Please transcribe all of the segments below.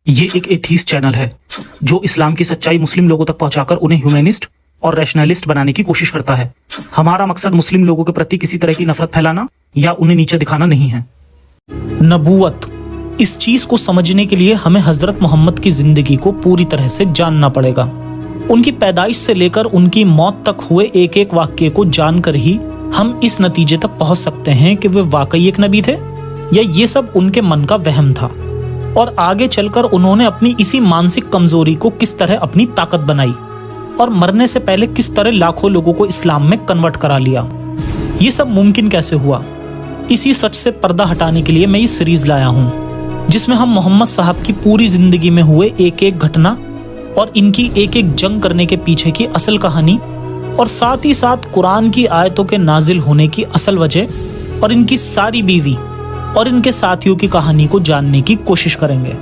ये एक atheist channel है जो इस्लाम की सच्चाई मुस्लिम लोगों तक पहुंचाकर उन्हें ह्यूमैनिस्ट और रैशनलिस्ट बनाने की कोशिश करता है। हमारा मकसद मुस्लिम लोगों के प्रति किसी तरह की नफरत फैलाना या उन्हें नीचे दिखाना नहीं है। नबूवत, इस चीज को समझने के लिए हमें हजरत मोहम्मद की जिंदगी को पूरी तरह से जानना पड़ेगा। उनकी पैदाइश से लेकर उनकी मौत तक हुए एक एक वाक्य को जानकर ही हम इस नतीजे तक पहुंच सकते हैं कि वे वाकई एक नबी थे या ये सब उनके मन का वहम था, और आगे चलकर उन्होंने अपनी इसी मानसिक कमजोरी को किस तरह अपनी ताकत बनाई और मरने से पहले किस तरह लाखों लोगों को इस्लाम में कन्वर्ट करा लिया। ये सब मुमकिन कैसे हुआ? इसी सच से पर्दा हटाने के लिए मैं ये सीरीज लाया हूँ जिसमें हम मोहम्मद साहब की पूरी जिंदगी में हुए एक एक घटना और इनकी एक एक जंग करने के पीछे की असल कहानी और साथ ही साथ कुरान की आयतों के नाजिल होने की असल वजह और इनकी सारी बीवी और इनके साथियों की कहानी को जानने की कोशिश करेंगे,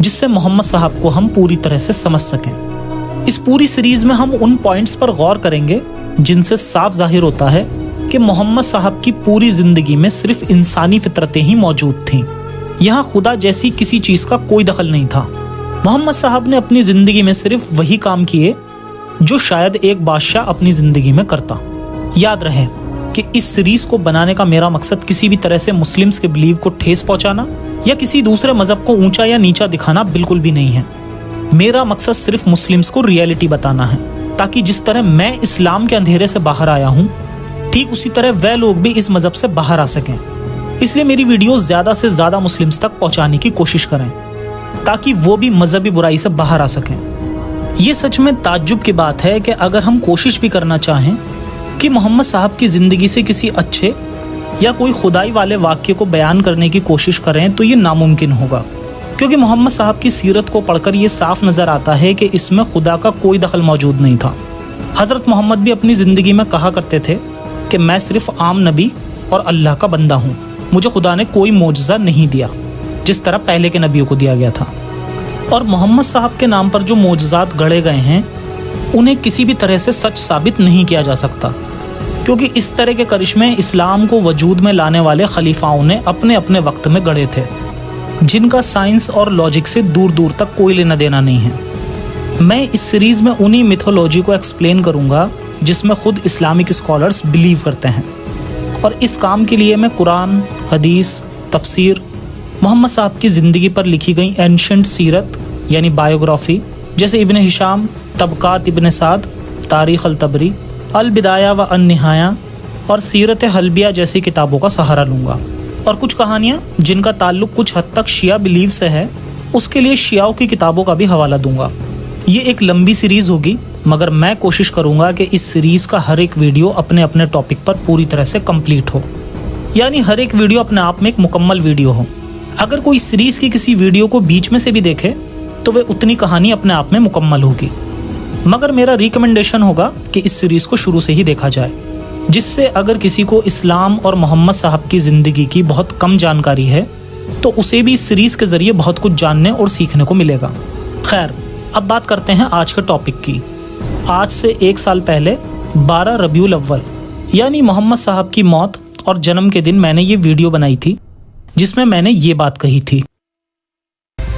जिससे मोहम्मद साहब को हम पूरी तरह से समझ सकें। इस पूरी सीरीज में हम उन पॉइंट्स पर गौर करेंगे जिनसे साफ जाहिर होता है कि मोहम्मद साहब की पूरी जिंदगी में सिर्फ इंसानी फितरतें ही मौजूद थीं। यहाँ खुदा जैसी किसी चीज का कोई दखल नहीं था। मोहम्मद साहब ने अपनी जिंदगी में सिर्फ वही काम किए जो शायद एक बादशाह अपनी जिंदगी में करता। याद रहे कि इस सीरीज को बनाने का मेरा मकसद किसी भी तरह से मुस्लिम्स के बिलीव को ठेस पहुंचाना या किसी दूसरे मजहब को ऊंचा या नीचा दिखाना बिल्कुल भी नहीं है। मेरा मकसद सिर्फ मुस्लिम्स को रियलिटी बताना है, ताकि जिस तरह मैं इस्लाम के अंधेरे से बाहर आया हूँ ठीक उसी तरह वह लोग भी इस मजहब से बाहर आ सकें। इसलिए मेरी वीडियो ज्यादा से ज्यादा मुस्लिम्स तक पहुंचाने की कोशिश करें ताकि वो भी मजहबी बुराई से बाहर आ सकें। ये सच में ताज्जुब की बात है कि अगर हम कोशिश भी करना चाहें कि मोहम्मद साहब की जिंदगी से किसी अच्छे या कोई खुदाई वाले वाक्य को बयान करने की कोशिश करें तो ये नामुमकिन होगा, क्योंकि मोहम्मद साहब की सीरत को पढ़कर ये साफ नजर आता है कि इसमें खुदा का कोई दखल मौजूद नहीं था। हजरत मोहम्मद भी अपनी जिंदगी में कहा करते थे कि मैं सिर्फ आम नबी और अल्लाह का बंदा हूँ, मुझे खुदा ने कोई मोजज़ा नहीं दिया जिस तरह पहले के नबियों को दिया गया था। और मोहम्मद साहब के नाम पर जो मोजज़ात गढ़े गए हैं उन्हें किसी भी तरह से सच साबित नहीं किया जा सकता, क्योंकि इस तरह के करिश्मे इस्लाम को वजूद में लाने वाले खलीफाओं ने अपने अपने वक्त में गढ़े थे, जिनका साइंस और लॉजिक से दूर दूर तक कोई लेना देना नहीं है। मैं इस सीरीज में उन्हीं मिथोलॉजी को एक्सप्लेन करूंगा जिसमें खुद इस्लामिक स्कॉलर्स बिलीव करते हैं, और इस काम के लिए मैं कुरान, हदीस, तफसीर, मोहम्मद साहब की ज़िंदगी पर लिखी गई एंशंट सीरत यानी बायोग्राफी जैसे इब्न हिशाम, तबकात इब्न साद, तारीख़ अल-तबरी, अल-बिदाया व अन-निहाया और सीरत हल्बिया जैसी किताबों का सहारा लूँगा। और कुछ कहानियाँ जिनका ताल्लुक़ कुछ हद तक शिया बिलीव से है उसके लिए शियाओं की किताबों का भी हवाला दूंगा। ये एक लंबी सीरीज़ होगी, मगर मैं कोशिश करूँगा कि इस सीरीज़ का हर एक वीडियो अपने अपने टॉपिक पर पूरी तरह से कंप्लीट हो, यानी हर एक वीडियो अपने आप में एक मुकम्मल वीडियो हो। अगर कोई सीरीज़ की किसी वीडियो को बीच में से भी देखे तो वे उतनी कहानी अपने आप में मुकम्मल होगी, मगर मेरा रिकमेंडेशन होगा कि इस सीरीज़ को शुरू से ही देखा जाए, जिससे अगर किसी को इस्लाम और मोहम्मद साहब की ज़िंदगी की बहुत कम जानकारी है तो उसे भी इस सीरीज़ के ज़रिए बहुत कुछ जानने और सीखने को मिलेगा। खैर, अब बात करते हैं आज के टॉपिक की। आज से 1 साल पहले 12 रबीउल अव्वल यानी मोहम्मद साहब की मौत और जन्म के दिन मैंने ये वीडियो बनाई थी जिसमें मैंने ये बात कही थी।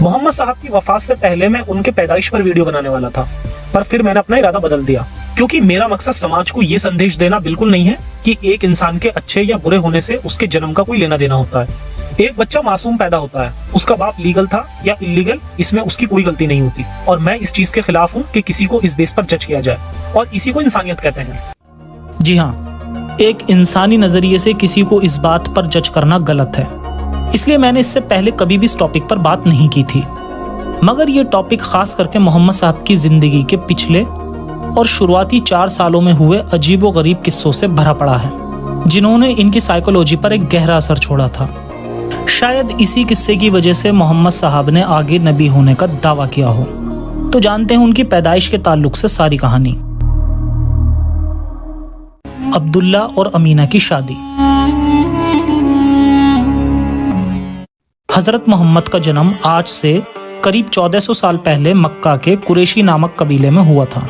मोहम्मद साहब की वफात से पहले मैं उनके पैदाइश पर वीडियो बनाने वाला था, पर फिर मैंने अपना इरादा बदल दिया, क्योंकि मेरा मकसद समाज को ये संदेश देना बिल्कुल नहीं है कि एक इंसान के अच्छे या बुरे होने से उसके जन्म का कोई लेना देना होता है। एक बच्चा मासूम पैदा होता है, उसका बाप लीगल था या इलीगल, इसमें उसकी कोई गलती नहीं होती, और मैं इस चीज के खिलाफ हूँ कि किसी को इस बेस पर जज किया जाए, और इसी को इंसानियत कहते हैं। जी हाँ, एक इंसानी नजरिए से किसी को इस बात पर जज करना गलत है, इसलिए मैंने इससे पहले कभी भी इस टॉपिक पर बात नहीं की थी। मगर ये टॉपिक खास करके मोहम्मद साहब की जिंदगी के पिछले और शुरुआती 4 सालों में हुए अजीबो गरीब किस्सों से भरा पड़ा है, जिन्होंने इनकी साइकोलॉजी पर एक गहरा असर छोड़ा था। शायद इसी किस्से की वजह से मोहम्मद साहब ने आगे नबी होने का दावा किया हो। तो जानते हैं उनकी पैदाइश के ताल्लुक से सारी कहानी। अब्दुल्ला और अमीना की शादी। हजरत मोहम्मद का जन्म आज से करीब 1400 साल पहले मक्का के कुरैशी नामक कबीले में हुआ था।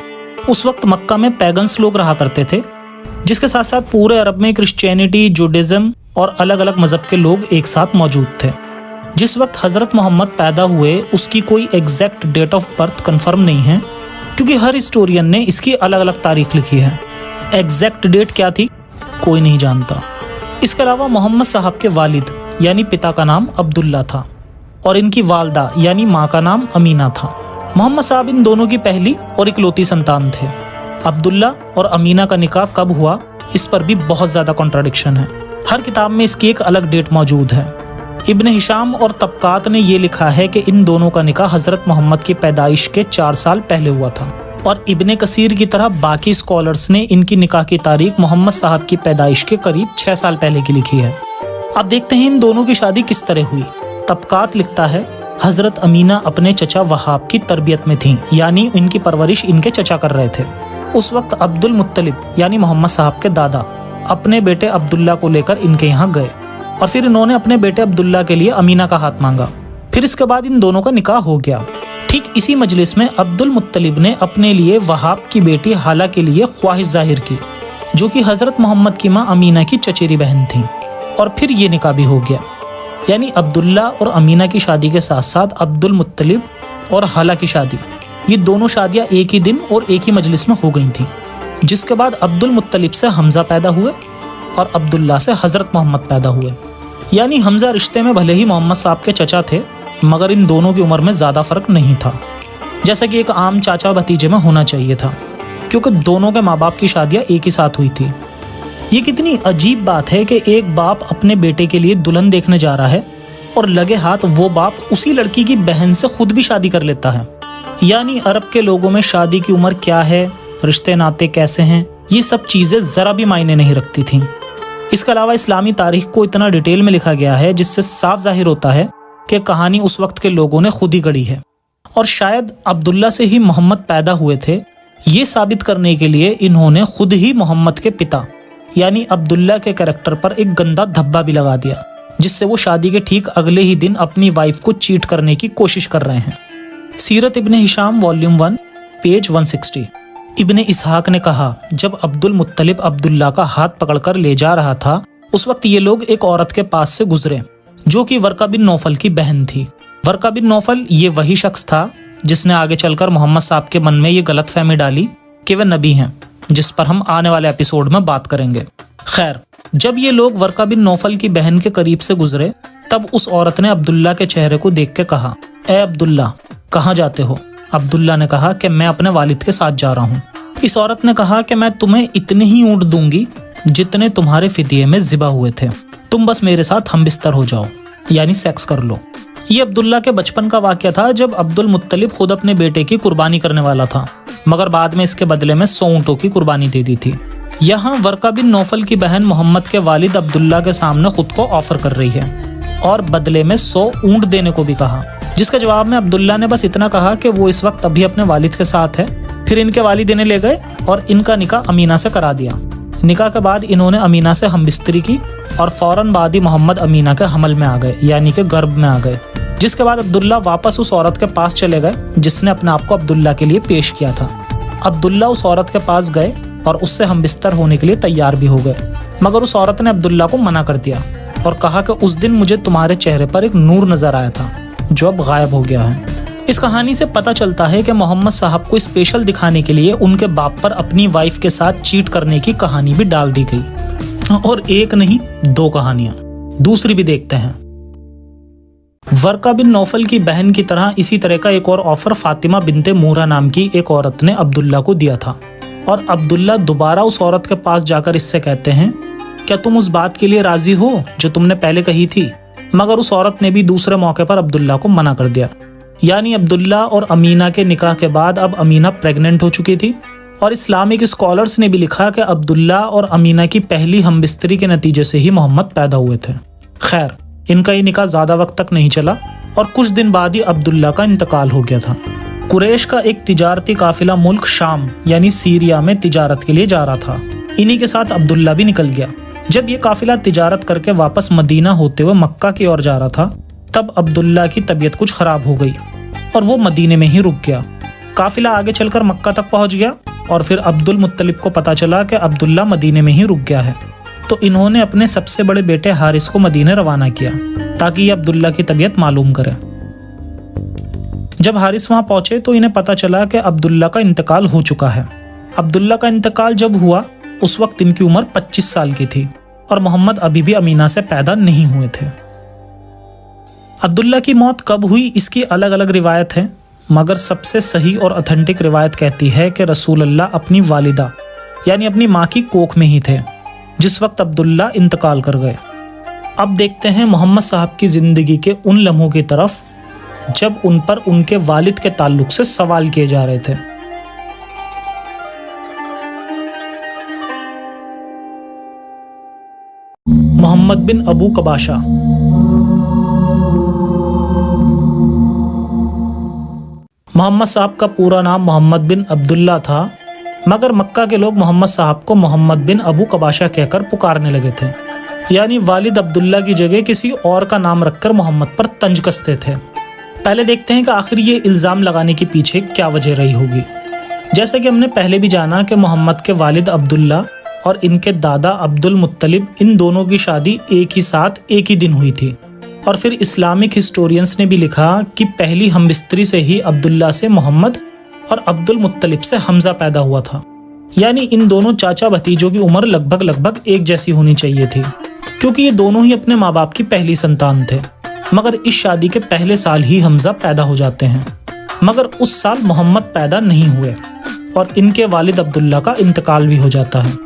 उस वक्त मक्का में पैगन्स लोग रहा करते थे, जिसके साथ साथ पूरे अरब में क्रिश्चियनिटी, जुडाइज्म और अलग अलग मजहब के लोग एक साथ मौजूद थे। जिस वक्त हजरत मोहम्मद पैदा हुए उसकी कोई exact date of birth confirm नहीं है, क्योंकि हर हिस्टोरियन ने इसकी अलग अलग तारीख लिखी है। एग्जैक्ट डेट क्या थी कोई नहीं जानता। इसके अलावा मोहम्मद साहब के वालिद यानी पिता का नाम अब्दुल्ला था और इनकी वालदा यानी माँ का नाम अमीना था। मोहम्मद साहब इन दोनों की पहली और इकलौती संतान थे। अब्दुल्ला और अमीना का निकाह कब हुआ इस पर भी बहुत ज्यादा कॉन्ट्राडिक्शन है। हर किताब में इसकी एक अलग डेट मौजूद है। इब्न हिशाम और तबकात ने ये लिखा है कि इन दोनों का निकाह हजरत मोहम्मद की पैदाइश के 4 साल पहले हुआ था, और इब्ने कसीर की तरह बाकी स्कॉलर्स ने इनकी निकाह की तारीख मोहम्मद साहब की पैदाइश के करीब 6 साल पहले की लिखी है। अब देखते हैं इन दोनों की शादी किस तरह हुई। तबकात लिखता है हजरत अमीना अपने चचा वहाब की तरबियत में थीं, यानी इनकी परवरिश इनके चचा कर रहे थे। उस वक्त अब्दुल मुत्तलिब यानी मोहम्मद साहब के दादा अपने बेटे अब्दुल्ला को लेकर इनके यहाँ गए और फिर इन्होंने अपने बेटे अब्दुल्ला के लिए अमीना का हाथ मांगा। फिर इसके बाद इन दोनों का निकाह हो गया। ठीक इसी मजलिस में अब्दुल मुत्तलिब ने अपने लिए वहाब की बेटी हाला के लिए ख्वाहिश जाहिर की, जो कि हजरत मोहम्मद की माँ अमीना की चचेरी बहन थी, और फिर ये निकाह भी हो गया। यानी अब्दुल्ला और अमीना की शादी के साथ साथ अब्दुल मुत्तलिब और हाला की शादी, ये दोनों शादियां एक ही दिन और एक ही मजलिस में हो गई थी। जिसके बाद अब्दुल मुत्तलिब से हमजा पैदा हुए और अब्दुल्ला से हजरत मोहम्मद पैदा हुए। यानी हमजा रिश्ते में भले ही मोहम्मद साहब के चचा थे, मगर इन दोनों की उम्र में ज्यादा फर्क नहीं था, जैसा कि एक आम चाचा भतीजे में होना चाहिए था, क्योंकि दोनों के माँ बाप की शादियां एक ही साथ हुई थी। ये कितनी अजीब बात है कि एक बाप अपने बेटे के लिए दुल्हन देखने जा रहा है और लगे हाथ वो बाप उसी लड़की की बहन से खुद भी शादी कर लेता है। यानी अरब के लोगों में शादी की उम्र क्या है, रिश्ते नाते कैसे हैं, ये सब चीजें जरा भी मायने नहीं रखती थीं। इसके अलावा इस्लामी तारीख को इतना डिटेल में लिखा गया है जिससे साफ जाहिर होता है कि कहानी उस वक्त के लोगों ने खुद ही गढ़ी है, और शायद अब्दुल्ला से ही मोहम्मद पैदा हुए थे। ये साबित करने के लिए इन्होंने खुद ही मोहम्मद के पिता यानी अब्दुल्ला के कैरेक्टर पर एक गंदा धब्बा भी लगा दिया, जिससे वो शादी के ठीक अगले ही दिन अपनी वाइफ को चीट करने की कोशिश कर रहे हैं। सीरत इब्ने हिशाम वॉल्यूम 1 पेज 160। इब्ने इसहाक ने कहा, जब अब्दुल मुत्तलिब अब्दुल्ला का हाथ पकड़कर ले जा रहा था, उस वक्त ये लोग एक औरत के पास से गुजरे जो कि वर्का बिन नौफल की बहन थी। वर्का बिन नौफल ये वही शख्स था जिसने आगे चलकर मोहम्मद साहब के मन में ये गलतफहमी डाली कि वे नबी हैं, जिस पर हम आने वाले एपिसोड में बात करेंगे। खैर, जब ये लोग वर्का बिन नौफल की बहन के करीब से गुजरे, तब उस औरत ने अब्दुल्ला के चेहरे को देख के कहा, ए अब्दुल्ला, कहाँ जाते हो? अब्दुल्ला ने कहा कि मैं अपने वालिद के साथ जा रहा हूँ। इस औरत ने कहा कि मैं तुम्हें इतने ही ऊंट दूंगी जितने तुम्हारे फिदिये में ज़िबा हुए थे, तुम बस मेरे साथ हम बिस्तर हो जाओ, यानी सेक्स कर लो। ये अब्दुल्ला के बचपन का वाक़या था, जब अब्दुल मुत्तलिब खुद अपने बेटे की कुर्बानी करने वाला था, मगर बाद में इसके बदले में 100 ऊँटों की कुर्बानी दे दी थी। यहाँ वर्का बिन नौफल की बहन मोहम्मद के वालिद अब्दुल्ला के सामने खुद को ऑफर कर रही है और बदले में 100 ऊँट देने को भी कहा, जिसके जवाब में अब्दुल्ला ने बस इतना कहा कि वो इस वक्त अभी अपने वालिद के साथ है। फिर इनके वालिद इन्हें ले गए और इनका निकाह अमीना से करा दिया। निकाह के बाद इन्होंने अमीना से हमबिस्तरी की और फौरन बाद ही मोहम्मद अमीना के हमल में आ गए, यानी कि गर्भ में आ गए। जिसके बाद अब्दुल्ला वापस उस औरत के पास चले गए जिसने अपने आप को अब्दुल्ला के लिए पेश किया था। अब्दुल्ला उस औरत के पास गए और उससे हमबिस्तर होने के लिए तैयार भी हो गए, मगर उस औरत ने अब्दुल्ला को मना कर दिया और कहा कि उस दिन मुझे तुम्हारे चेहरे पर एक नूर नजर आया था जो अब गायब हो गया है। इस कहानी से पता चलता है कि मोहम्मद साहब को स्पेशल दिखाने के लिए उनके बाप पर अपनी वाइफ के साथ चीट करने की कहानी भी डाल दी गई, और एक नहीं 2 कहानियां। दूसरी भी देखते हैं। वर्का बिन नौफल की बहन की तरह इसी तरह का एक और ऑफर फातिमा बिनते मूरा नाम की एक औरत ने अब्दुल्ला को दिया था, और अब्दुल्ला दोबारा उस औरत के पास जाकर इससे कहते हैं, क्या तुम उस बात के लिए राजी हो जो तुमने पहले कही थी? मगर उस औरत ने भी दूसरे मौके पर अब्दुल्ला को मना कर दिया। यानी अब्दुल्ला और अमीना के निकाह के बाद अब अमीना प्रेग्नेंट हो चुकी थी, और इस्लामिक स्कॉलर्स ने भी लिखा कि अब्दुल्ला और अमीना की पहली हमबिस्तरी के नतीजे से ही मोहम्मद पैदा हुए थे। खैर, इनका ये निकाह ज्यादा वक्त तक नहीं चला और कुछ दिन बाद ही अब्दुल्ला का इंतकाल हो गया था। कुरैश का एक तिजारती काफिला मुल्क शाम यानी सीरिया में तिजारत के लिए जा रहा था। इन्हीं के साथ अब्दुल्ला भी निकल गया। जब ये काफिला तिजारत करके वापस मदीना होते हुए मक्का की ओर जा रहा था, तब अब्दुल्ला की तबीयत कुछ खराब हो गई और वो मदीने में ही रुक गया। काफिला आगे चलकर मक्का तक पहुंच गया और फिर अब्दुल मुत्तलिब को पता चला कि अब्दुल्ला मदीने में ही रुक गया है। तो इन्होंने अपने सबसे बड़े बेटे हारिस को मदीने रवाना किया ताकि ये अब्दुल्ला की तबीयत मालूम करे। जब हारिस वहां पहुंचे तो इन्हें पता चला कि अब्दुल्ला का इंतकाल हो चुका है। अब्दुल्ला का इंतकाल जब हुआ उस वक्त इनकी उम्र 25 साल की थी और मोहम्मद अभी भी अमीना से पैदा नहीं हुए थे। अब्दुल्ला की मौत कब हुई इसकी अलग अलग रिवायत है, मगर सबसे सही और ऑथेंटिक रिवायत कहती है कि रसूल अल्लाह अपनी वालिदा यानी अपनी माँ की कोख में ही थे जिस वक्त अब्दुल्ला इंतकाल कर गए। अब देखते हैं मोहम्मद साहब की जिंदगी के उन लम्हों की तरफ जब उन पर उनके वालिद के ताल्लुक से सवाल किए जा रहे थे। मोहम्मद बिन अबू कबाशा। मोहम्मद साहब का पूरा नाम मोहम्मद बिन अब्दुल्ला था, मगर मक्का के लोग मोहम्मद साहब को मोहम्मद बिन अबू कबाशा कहकर पुकारने लगे थे, यानी वालिद अब्दुल्ला की जगह किसी और का नाम रखकर मोहम्मद पर तंज कसते थे। पहले देखते हैं कि आखिर ये इल्ज़ाम लगाने के पीछे क्या वजह रही होगी। जैसे कि हमने पहले भी जाना कि मोहम्मद के वालिद अब्दुल्ला और इनके दादा अब्दुल मुत्तलिब, इन दोनों की शादी एक ही साथ एक ही दिन हुई थी। और फिर इस्लामिक हिस्टोरियंस ने भी लिखा कि पहली हमबिस्तरी से ही अब्दुल्ला से मोहम्मद और अब्दुल मुत्तलिब से हमजा पैदा हुआ था, यानी इन दोनों चाचा भतीजों की उम्र लगभग एक जैसी होनी चाहिए थी, क्योंकि ये दोनों ही अपने माँ बाप की पहली संतान थे। मगर इस शादी के पहले साल ही हमजा पैदा हो जाते हैं, मगर उस साल मोहम्मद पैदा नहीं हुए और इनके वालिद अब्दुल्ला का इंतकाल भी हो जाता है।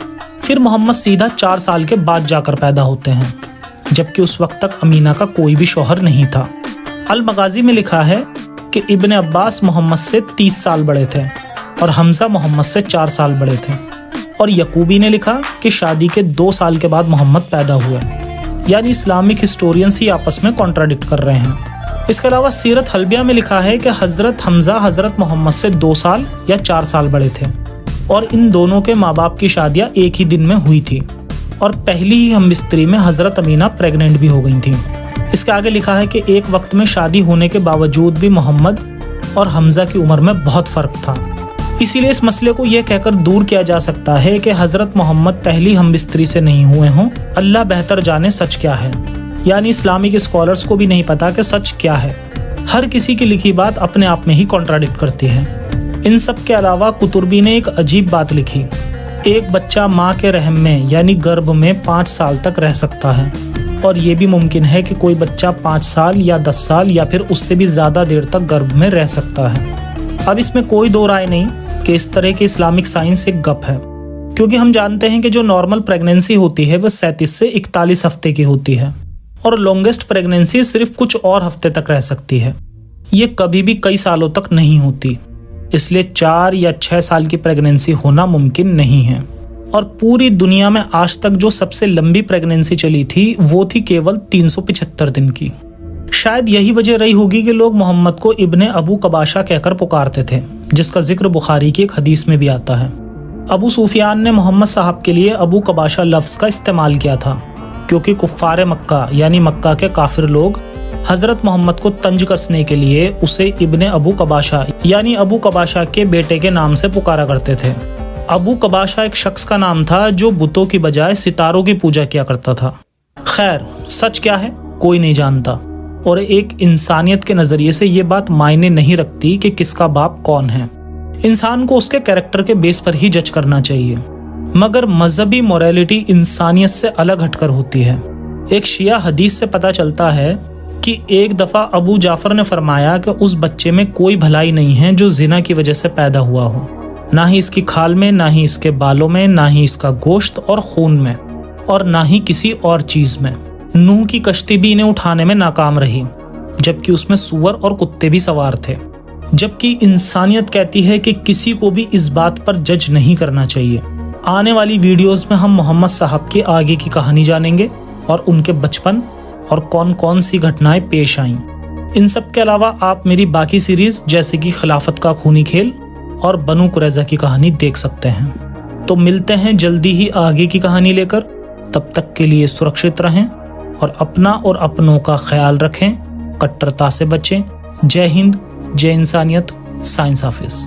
फिर मोहम्मद सीधा 4 साल के बाद जाकर पैदा होते हैं, जबकि उस वक्त तक अमीना का कोई भी शौहर नहीं था। अल मगाजी में लिखा है कि इब्न अब्बास मोहम्मद से 30 साल बड़े थे और हमजा मोहम्मद से 4 साल बड़े थे। और यकूबी ने लिखा कि शादी के 2 साल के बाद मोहम्मद पैदा हुए, यानी इस्लामिक हिस्टोरियंस ही आपस में कॉन्ट्राडिक्ट कर रहे हैं। इसके अलावा सीरत हल्बिया में लिखा है कि हजरत हमजा हजरत मोहम्मद से 2 साल या 4 साल बड़े थे और इन दोनों के माँ बाप की शादियाँ एक ही दिन में हुई थी और पहली ही हमबिस्तरी में हजरत अमीना प्रेग्नेंट भी हो गई थी। इसके आगे लिखा है कि एक वक्त में शादी होने के बावजूद भी मोहम्मद और हमजा की उम्र में बहुत फर्क था। इसीलिए इस मसले को यह कहकर दूर किया जा सकता है कि हजरत मोहम्मद पहली हमबिस्तरी से नहीं हुए हों। अल्लाह बेहतर जाने सच क्या है, यानी इस्लामिक स्कॉलर्स को भी नहीं पता कि सच क्या है। हर किसी की लिखी बात अपने आप में ही कॉन्ट्राडिक्ट करती है। इन सब के अलावा कुतुरबी ने एक अजीब बात लिखी, एक बच्चा माँ के रहम में यानी गर्भ में 5 साल तक रह सकता है और ये भी मुमकिन है कि कोई बच्चा 5 साल या 10 साल या फिर उससे भी ज़्यादा देर तक गर्भ में रह सकता है। अब इसमें कोई दो राय नहीं कि इस तरह की इस्लामिक साइंस एक गप है, क्योंकि हम जानते हैं कि जो नॉर्मल प्रेगनेंसी होती है वह 37 से 41 हफ्ते की होती है और लॉन्गेस्ट प्रेगनेंसी सिर्फ कुछ और हफ्ते तक रह सकती है। ये कभी भी कई सालों तक नहीं होती, इसलिए 4 या 6 साल की प्रेगनेंसी होना मुमकिन नहीं है। और पूरी दुनिया में आज तक जो सबसे लंबी प्रेगनेंसी चली थी वो थी केवल 375 दिन की। शायद यही वजह रही होगी कि लोग मोहम्मद को इब्ने अबू कबाशा कहकर पुकारते थे, जिसका जिक्र बुखारी की एक हदीस में भी आता है। अबू सुफियान ने मोहम्मद साहब के लिए अबू कबाशा लफ्ज का इस्तेमाल किया था, क्योंकि कुफ्फार मक्का यानी मक्का के काफिर लोग हजरत मोहम्मद को तंज कसने के लिए उसे इब्ने अबू कबाशा यानी अबू कबाशा के बेटे के नाम से पुकारा करते थे। अबू कबाशा एक शख्स का नाम था जो बुतों की बजाय सितारों की पूजा किया करता था। खैर, सच क्या है कोई नहीं जानता और एक इंसानियत के नजरिए से ये बात मायने नहीं रखती कि किसका बाप कौन है। इंसान को उसके कैरेक्टर के बेस पर ही जज करना चाहिए, मगर मजहबी मोरालिटी इंसानियत से अलग हटकर होती है। एक शिया हदीस से पता चलता है कि एक दफा अबू जाफर ने फरमाया कि उस बच्चे में कोई भलाई नहीं है जो जिना की वजह से पैदा हुआ हो, ना ही इसकी खाल में, ना ही इसके बालों में, ना ही इसका गोश्त और खून में, और ना ही किसी और चीज में। नूह की कश्ती भी इन्हें उठाने में नाकाम रही, जबकि उसमें सूअर और कुत्ते भी सवार थे। जबकि इंसानियत कहती है कि किसी को भी इस बात पर जज नहीं करना चाहिए। आने वाली वीडियोस में हम मोहम्मद साहब की आगे की कहानी जानेंगे और उनके बचपन और कौन कौन सी घटनाएं पेश आईं। इन सब के अलावा आप मेरी बाकी सीरीज जैसे कि खिलाफत का खूनी खेल और बनु कुरैज़ा की कहानी देख सकते हैं। तो मिलते हैं जल्दी ही आगे की कहानी लेकर। तब तक के लिए सुरक्षित रहें और अपना और अपनों का ख्याल रखें। कट्टरता से बचें। जय हिंद, जय इंसानियत। साइंस हाफिज।